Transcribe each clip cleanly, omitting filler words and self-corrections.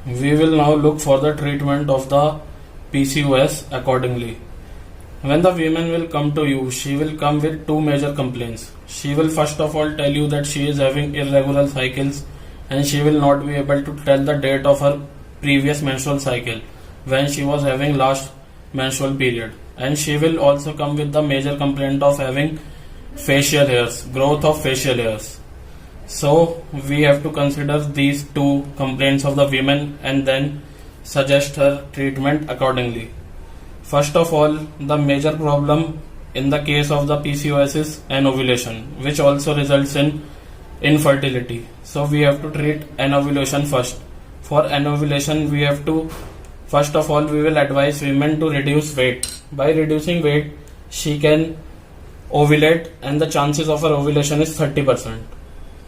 We will now look for the treatment of the PCOS accordingly. When the woman will come to you, she will come with two major complaints. She will first of all tell you that she is having irregular cycles and she will not be able to tell the date of her previous menstrual cycle when she was having last menstrual period. And she will also come with the major complaint of having facial hairs, growth of facial hairs. So we have to consider these two complaints of the women and then suggest her treatment accordingly. First of all, the major problem in the case of the PCOS is anovulation, which also results in infertility. So we have to treat anovulation first. For anovulation, we have to, first of all, we will advise women to reduce weight. By reducing weight, she can ovulate and the chances of her ovulation is 30%.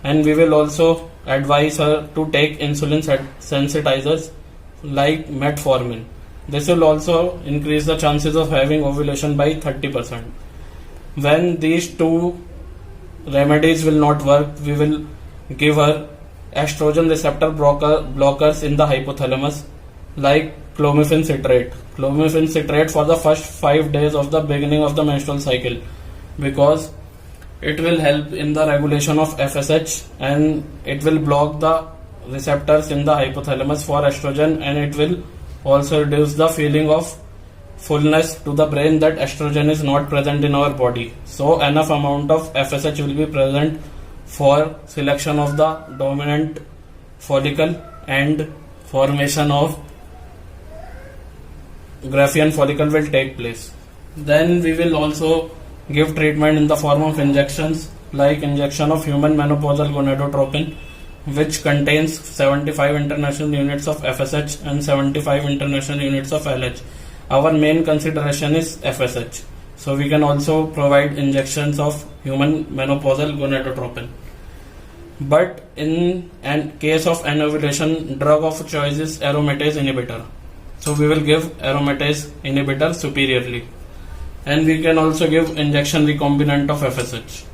And we will also advise her to take insulin sensitizers like metformin. This will also increase the chances of having ovulation by 30%. When these two remedies will not work, we will give her estrogen receptor blockers in the hypothalamus like clomiphene citrate. Clomiphene citrate for the first 5 days of the beginning of the menstrual cycle, because it will help in the regulation of FSH and it will block the receptors in the hypothalamus for estrogen, and it will also reduce the feeling of fullness to the brain that estrogen is not present in our body. So enough amount of FSH will be present for selection of the dominant follicle and formation of Graafian follicle will take place. Then we will also give treatment in the form of injections, like injection of human menopausal gonadotropin, which contains 75 international units of FSH and 75 international units of LH. Our main consideration is FSH. So we can also provide injections of human menopausal gonadotropin. But in case of anovulation, drug of choice is aromatase inhibitor. So we will give aromatase inhibitor superiorly. And we can also give injection recombinant of FSH.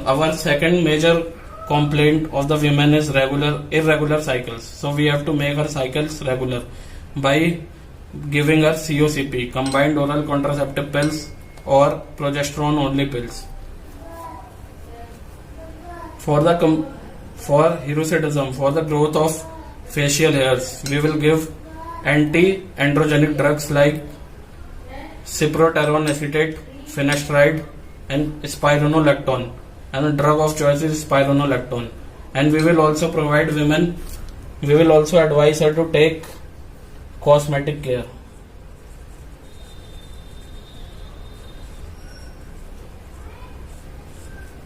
Our second major complaint of the women is irregular cycles. So we have to make her cycles regular by giving her COCP, combined oral contraceptive pills, or progesterone only pills. For hirsutism, for the growth of facial hairs, we will give anti-androgenic drugs like cyproterone acetate, finasteride, and spironolactone. And the drug of choice is spironolactone. And we will also provide women, we will also advise her to take cosmetic care.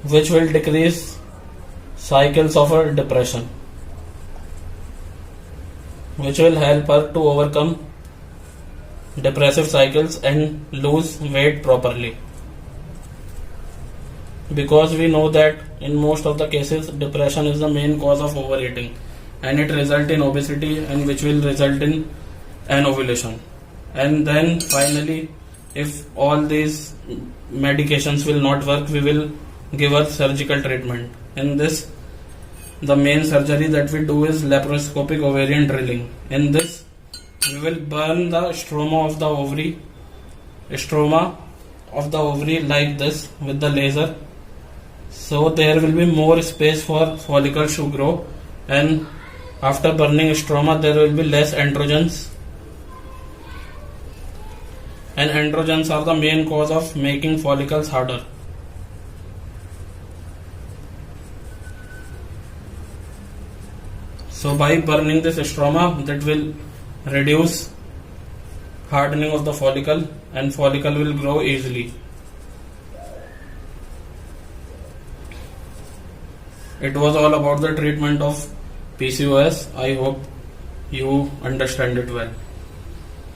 Which will decrease cycles of her depression, which will help her to overcome depressive cycles and lose weight properly. Because we know that in most of the cases, depression is the main cause of overeating, and it results in obesity, and which will result in anovulation. And then finally, if all these medications will not work, we will give her surgical treatment. In this, the main surgery that we do is laparoscopic ovarian drilling. In this, we will burn the stroma of the ovary like this with the laser. So there will be more space for follicles to grow, and after burning stroma there will be less androgens, and androgens are the main cause of making follicles harder. So by burning this stroma, that will reduce hardening of the follicle, and follicle will grow easily. It was all about the treatment of PCOS. I hope you understand it well.